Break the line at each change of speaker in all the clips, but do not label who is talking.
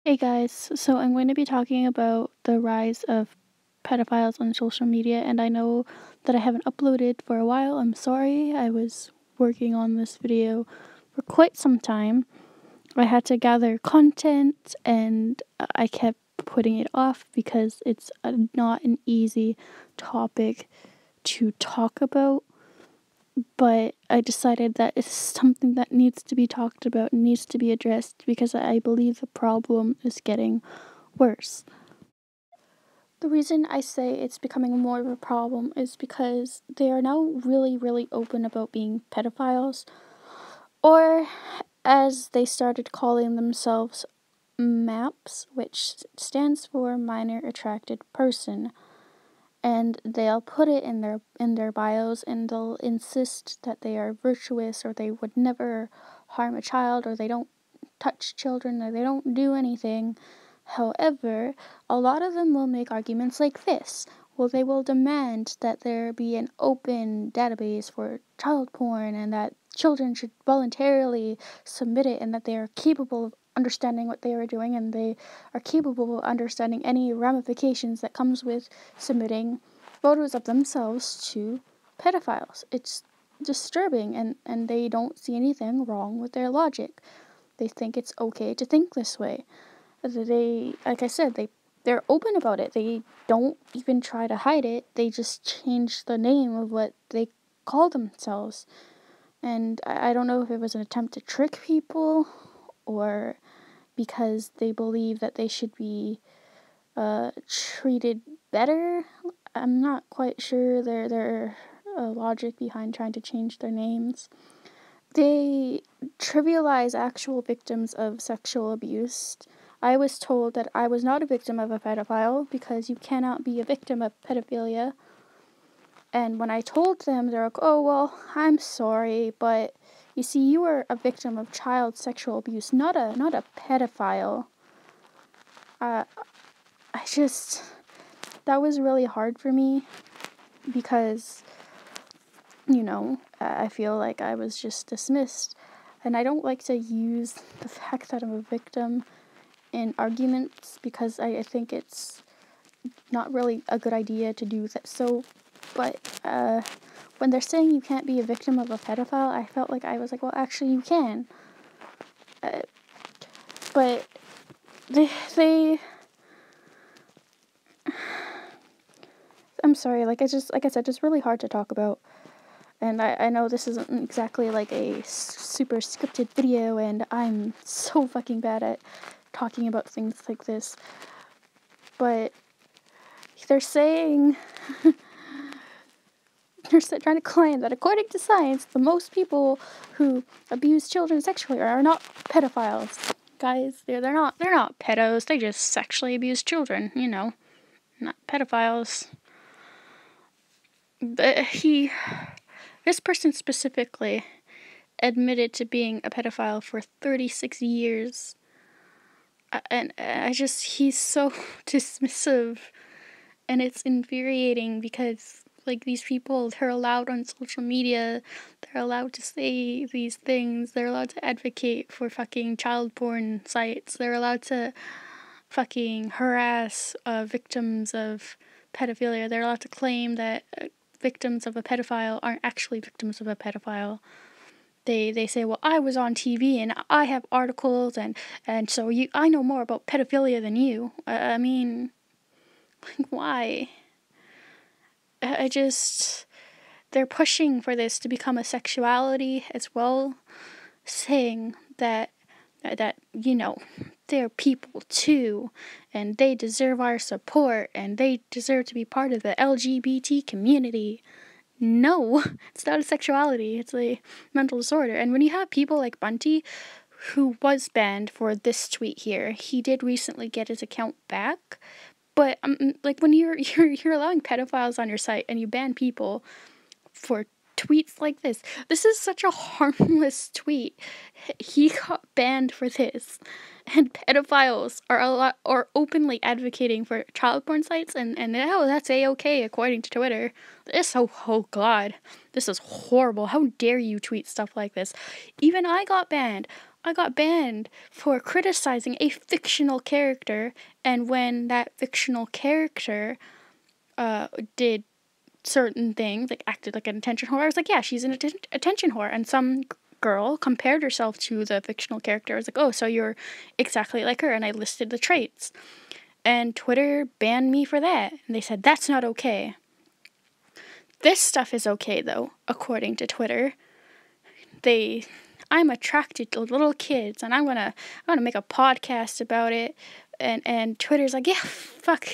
Hey guys, so I'm going to be talking about the rise of pedophiles on social media, and I know that I haven't uploaded for a while. I'm sorry, I was working on this video for quite some time. I had to gather content, and I kept putting it off because it's not an easy topic to talk about. But I decided that it's something that needs to be talked about and needs to be addressed because I believe the problem is getting worse. The reason I say it's becoming more of a problem is because they are now really open about being pedophiles, or as they started calling themselves, MAPS, which stands for Minor Attracted Person. And they'll put it in their bios, and they'll insist that they are virtuous, or they would never harm a child, or they don't touch children, or they don't do anything. However, a lot of them will make arguments like this. Well, they will demand that there be an open database for child porn, and that children should voluntarily submit it, and that they are capable of understanding what they are doing, and they are capable of understanding any ramifications that comes with submitting photos of themselves to pedophiles. It's disturbing, and they don't see anything wrong with their logic. They think it's okay to think this way. They, like I said, they're open about it. They don't even try to hide it. They just change the name of what they call themselves. And I don't know if it was an attempt to trick people, or because they believe that they should be treated better. I'm not quite sure their logic behind trying to change their names. They trivialize actual victims of sexual abuse. I was told that I was not a victim of a pedophile because you cannot be a victim of pedophilia. And when I told them, they're like, "Oh, well, I'm sorry, but you see, you were a victim of child sexual abuse, not a pedophile." That was really hard for me because, I feel like I was just dismissed. And I don't like to use the fact that I'm a victim in arguments because I think it's not really a good idea to do that. But when they're saying you can't be a victim of a pedophile, I felt like I was like, well, actually you can. But they I'm sorry, like I said, just really hard to talk about. And I know this isn't exactly like a super scripted video, and I'm so fucking bad at talking about things like this. But they're saying, they're trying to claim that according to science, the most people who abuse children sexually are not pedophiles. Guys, they're not pedos, they just sexually abuse children, not pedophiles. This person specifically admitted to being a pedophile for 36 years. And he's so dismissive. And it's infuriating because, like, these people, they're allowed on social media. They're allowed to say these things. They're allowed to advocate for fucking child porn sites. They're allowed to fucking harass victims of pedophilia. They're allowed to claim that victims of a pedophile aren't actually victims of a pedophile. They say, well, I was on TV and I have articles and so I know more about pedophilia than you. I mean, why? They're pushing for this to become a sexuality as well, saying that they're people too, and they deserve our support, and they deserve to be part of the LGBT community. No, it's not a sexuality, it's a mental disorder. And when you have people like Bunty, who was banned for this tweet here, he did recently get his account back, but like when you're allowing pedophiles on your site and you ban people for tweets like this is such a harmless tweet. He got banned for this, and pedophiles are openly advocating for child porn sites, and that's A-okay according to Twitter. Oh god, this is horrible. How dare you tweet stuff like this? Even I got banned. I got banned for criticizing a fictional character, and when that fictional character did certain things, like acted like an attention whore, I was like, yeah, she's an attention whore. And some girl compared herself to the fictional character. I was like, oh, so you're exactly like her. And I listed the traits. And Twitter banned me for that. And they said, that's not okay. This stuff is okay, though, according to Twitter. I'm attracted to little kids, and I'm gonna make a podcast about it. And Twitter's like, yeah, fuck,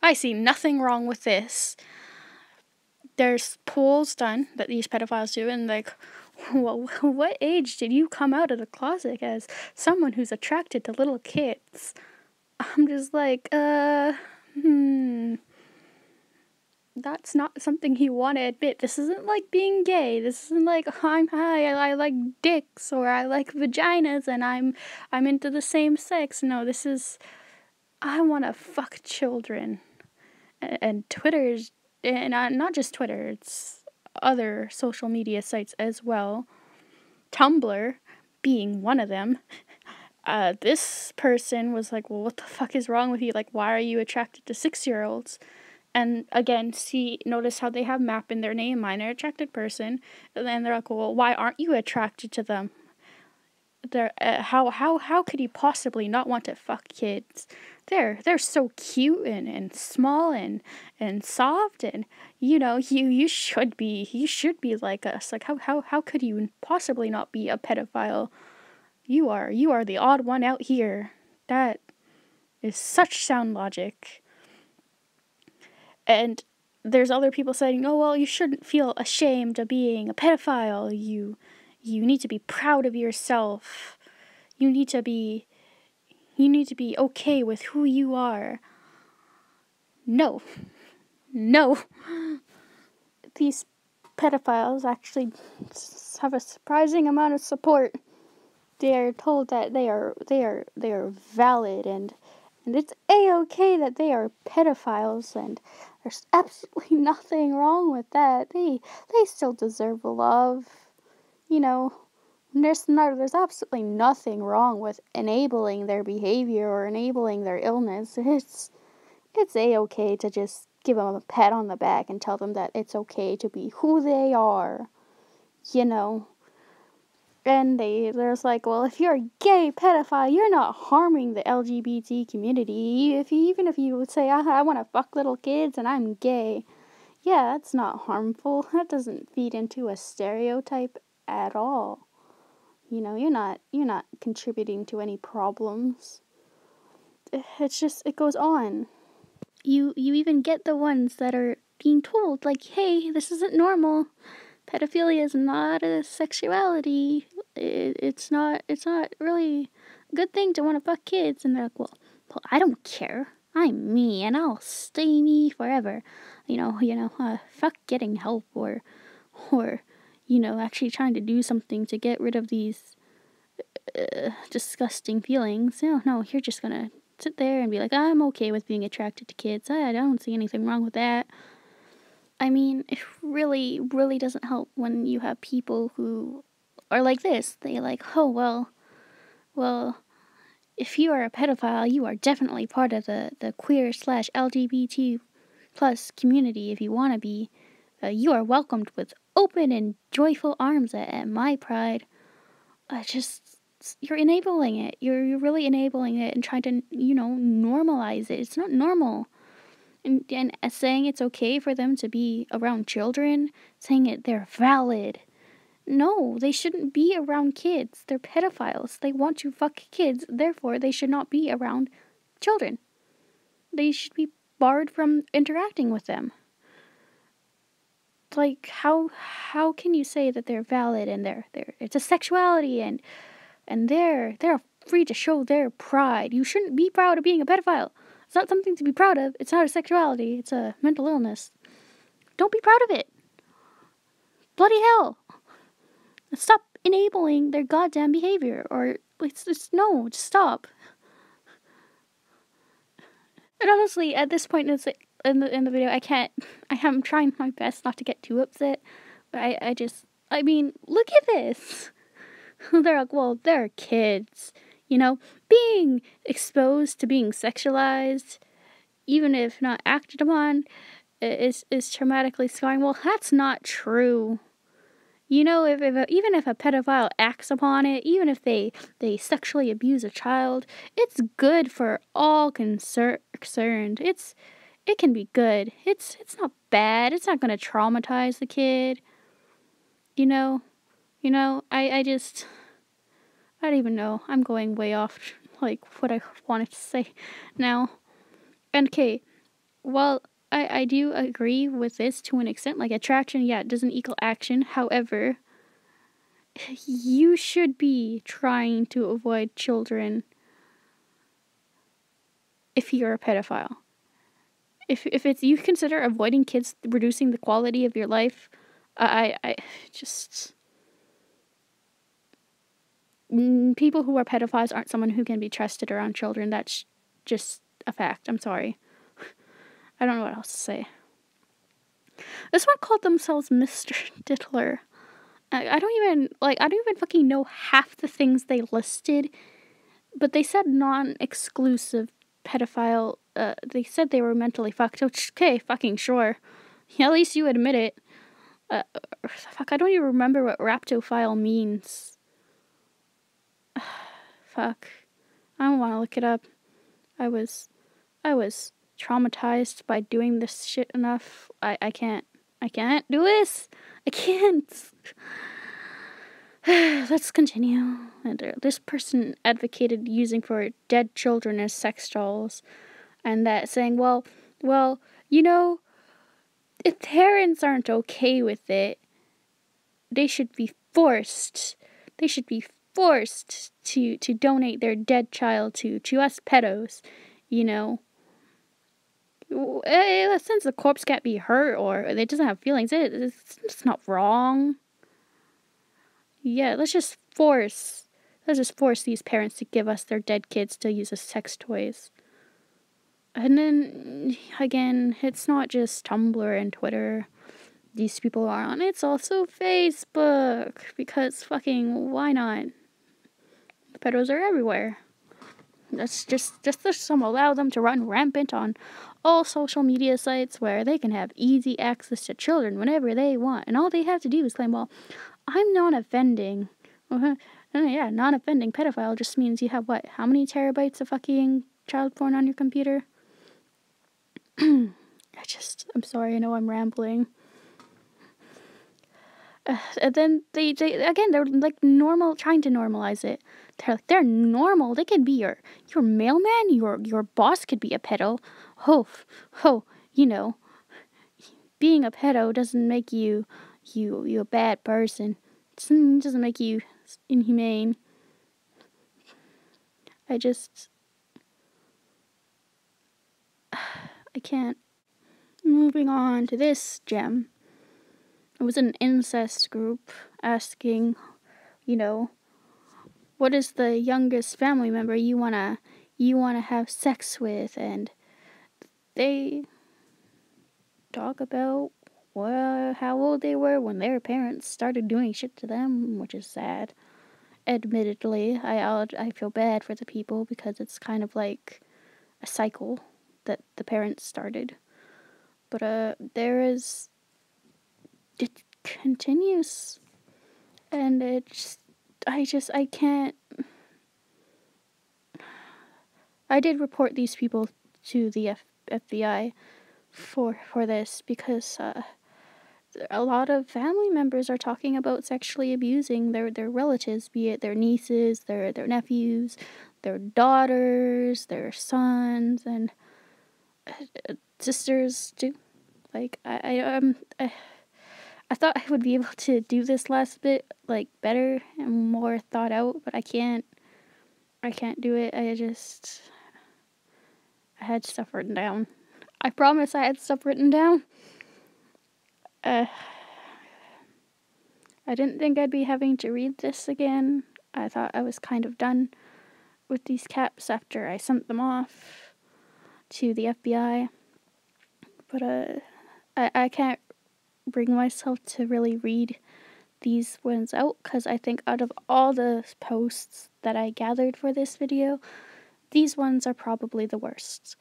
I see nothing wrong with this. There's polls done that these pedophiles do, and like, well, what age did you come out of the closet as someone who's attracted to little kids? I'm just like, that's not something you want to admit. This isn't like being gay. This isn't like, I like dicks, or I like vaginas, and I'm into the same sex. No, this is, I want to fuck children. And Twitter's, and not just Twitter, it's other social media sites as well. Tumblr being one of them. This person was like, well, what the fuck is wrong with you? Like, why are you attracted to 6-year-olds? And again, notice how they have MAP in their name, minor attracted person. And then they're like, well, why aren't you attracted to them? They're, how could you possibly not want to fuck kids? They're so cute and small and soft, and you should be like us. Like how could you possibly not be a pedophile? You are the odd one out here. That is such sound logic. And there's other people saying, oh well, you shouldn't feel ashamed of being a pedophile. You need to be proud of yourself. You need to be okay with who you are. No. These pedophiles actually have a surprising amount of support. They are told that they are valid, and it's a-okay that they are pedophiles, and there's absolutely nothing wrong with that. They still deserve love. There's absolutely nothing wrong with enabling their behavior or enabling their illness. It's a-okay to just give them a pat on the back and tell them that it's okay to be who they are. And there's like, well, if you're a gay pedophile, you're not harming the LGBT community. Even if you would say, I want to fuck little kids and I'm gay, yeah, that's not harmful. That doesn't feed into a stereotype at all. You're not contributing to any problems. It's just, it goes on. You even get the ones that are being told, like, hey, this isn't normal. Pedophilia is not a sexuality. It's not really a good thing to want to fuck kids. And they're like, well, I don't care. I'm me, and I'll stay me forever. Fuck getting help or actually trying to do something to get rid of these disgusting feelings. No, you're just gonna sit there and be like, I'm okay with being attracted to kids. I don't see anything wrong with that. I mean, it really, really doesn't help when you have people who are like this. They like, oh, well, if you are a pedophile, you are definitely part of the queer/LGBT plus community. If you want to be, you are welcomed with open and joyful arms at my pride. You're enabling it. You're really enabling it and trying to, normalize it. It's not normal. And saying it's okay for them to be around children, saying they're valid. No, they shouldn't be around kids. They're pedophiles. They want to fuck kids, therefore they should not be around children. They should be barred from interacting with them. Like, how can you say that they're valid and it's a sexuality and they're free to show their pride? You shouldn't be proud of being a pedophile. It's not something to be proud of. It's not a sexuality. It's a mental illness. Don't be proud of it. Bloody hell. Stop enabling their goddamn behavior. Or, just stop. And honestly, at this point in the video, I am trying my best not to get too upset. But I mean, look at this. They're like, well, they're kids. You know, being exposed to being sexualized, even if not acted upon, is traumatically scarring. Well, that's not true. You know, even if a pedophile acts upon it, even if they sexually abuse a child, it's good for all concerned. It can be good. It's not bad. It's not going to traumatize the kid. You know, I don't even know. I'm going way off, like, what I wanted to say now. And okay, well, I do agree with this to an extent. Like, attraction, yeah, it doesn't equal action. However, you should be trying to avoid children if you're a pedophile. If it's you consider avoiding kids reducing the quality of your life, I just people who are pedophiles aren't someone who can be trusted around children. That's just a fact. I'm sorry. I don't know what else to say. This one called themselves Mr. Diddler. I don't even fucking know half the things they listed, but they said non-exclusive pedophile. They said they were mentally fucked. Which, okay, fucking sure. Yeah, at least you admit it. Fuck, I don't even remember what raptophile means. Fuck. I don't want to look it up. I was traumatized by doing this shit enough. I can't do this. I can't. Let's continue. And this person advocated using for dead children as sex dolls, and that saying, well, you know, if parents aren't okay with it, they should be forced. They should be forced to donate their dead child to us pedos, you know. Since the corpse can't be hurt or it doesn't have feelings, it's not wrong. Yeah, let's just force these parents to give us their dead kids to use as sex toys. And then, again, it's not just Tumblr and Twitter these people are on. It's also Facebook, because fucking why not? The pedos are everywhere. Let's just allow them to run rampant on all social media sites where they can have easy access to children whenever they want. And all they have to do is claim, well, I'm non-offending. Yeah, non-offending pedophile just means you have what? How many terabytes of fucking child porn on your computer? I'm sorry, I know I'm rambling. And then they again, they're like trying to normalize it. They're normal. They could be your mailman, your boss could be a pedo. You know, being a pedo doesn't make you a bad person. It doesn't make you inhumane. I can't. Moving on to this gem. It was an incest group asking, you know, what is the youngest family member you wanna have sex with, and they talk about how old they were when their parents started doing shit to them, which is sad. Admittedly, I feel bad for the people because it's kind of like a cycle that the parents started. But it continues, and I can't. I did report these people to the FBI for this because a lot of family members are talking about sexually abusing their relatives, be it their nieces, their nephews, their daughters, their sons, and sisters too. Like I thought I would be able to do this last bit like better and more thought out, but I can't do it. I had stuff written down. I promise I had stuff written down. I didn't think I'd be having to read this again. I thought I was kind of done with these caps after I sent them off to the FBI. But I can't bring myself to really read these ones out because I think out of all the posts that I gathered for this video, these ones are probably the worst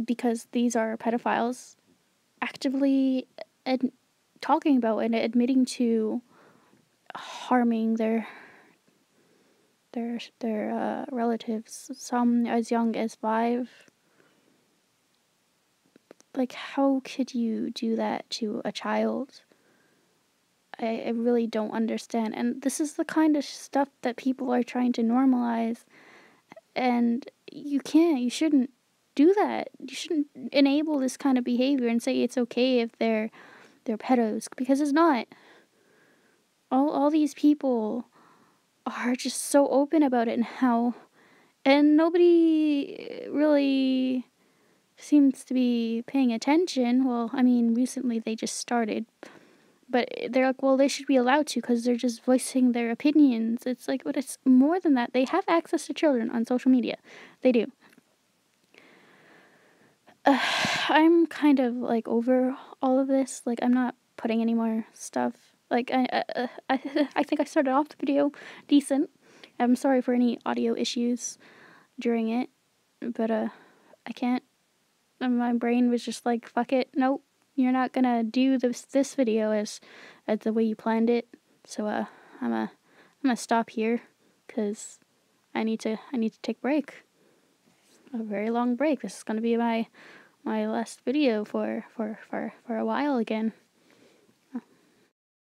because these are pedophiles actively talking about and admitting to harming their relatives, some as young as 5. Like, how could you do that to a child? I really don't understand. And this is the kind of stuff that people are trying to normalize. And you shouldn't do that. You shouldn't enable this kind of behavior and say it's okay if they're pedos, because it's not. All these people are just so open about it and nobody really seems to be paying attention. Well, I mean, recently they just started, but they're like, well, they should be allowed to because they're just voicing their opinions. It's like, but it's more than that. They have access to children on social media. They do. I'm kind of like over all of this. Like, I'm not putting any more stuff. Like, I think I started off the video decent. I'm sorry for any audio issues during it, but I can't. My brain was just like, fuck it, nope, you're not gonna do this video as the way you planned it. So I'm gonna stop here because I need to take a break, a very long break. This is gonna be my last video for a while again.